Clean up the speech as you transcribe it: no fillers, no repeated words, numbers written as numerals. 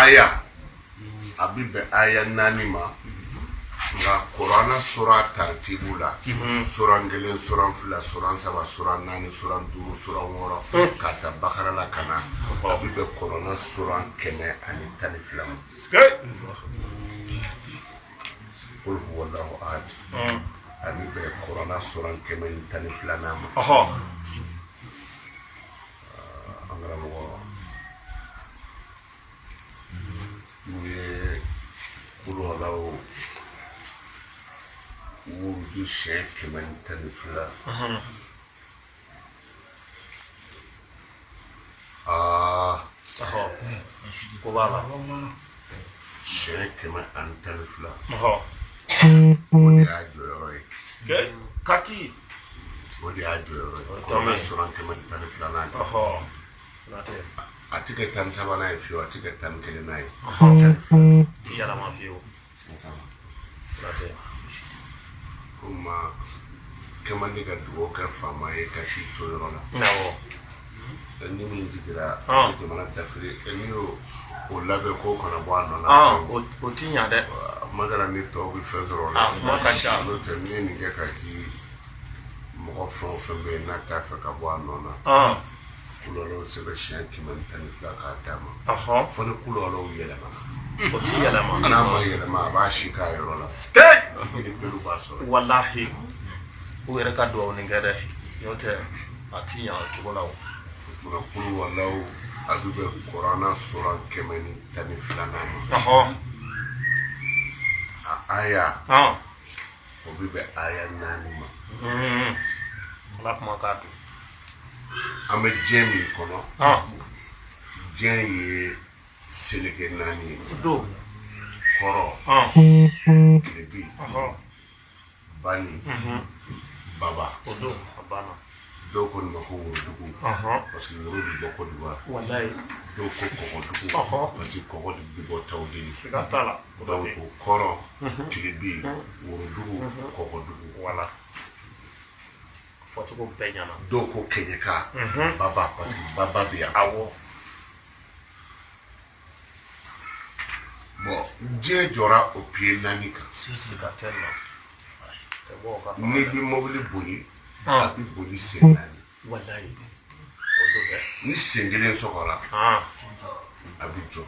aya abibe aya nanima nga Qur'ana sura tartibula sura ngelen sura fila sura saba sura nani sura duru sura woro kata bakara la kana abibe Qur'ana sura kene ani taniflam qul huwallahu ahad abibe Qur'ana sura kene ani taniflam angara mo qul huwallahu Wudi shake mentally flat. Shake mentally flat. Wudi ajoy. Kaki. Wudi ajoy. Come surround mentally flat. I take a tan savana if you are take a tan kilinai. Yalama view. Kuma kama nika duoka fama eka chito yorona nawo ni minjira ke mana tafri eniyo olabe ko kona bwano na otinya de magara ni to bi fezoro mo ka cha no te ni ni ka ki mo fon fembe na ta fa ka bwano na kulolo se be shanki man tan ka tama fo ne kulolo yele ma otinya la ma na ma yele ma ba shi ka yorona wallahi uwere ka do ni ngere yote atinya chukola muna kulu wallahu adube Qur'ana sura kemeni tani filana aya obibe aya nani ma la kuma ka to ame jemi kono jeni seleke nani do koro lebi bani baba odo abana doko ni mako dugu parce que woro bi boko duwa wallahi doko ko dugu parce que ko dugu bo tawdi sigatala donc koro lebi woro dugu ko dugu wala foto ko benyana doko kenyeka baba parce que baba bi awo bon je jora o pied nanika sigatela ni bi mobile boli abi boli senani wallahi ni sengele sokora abi jo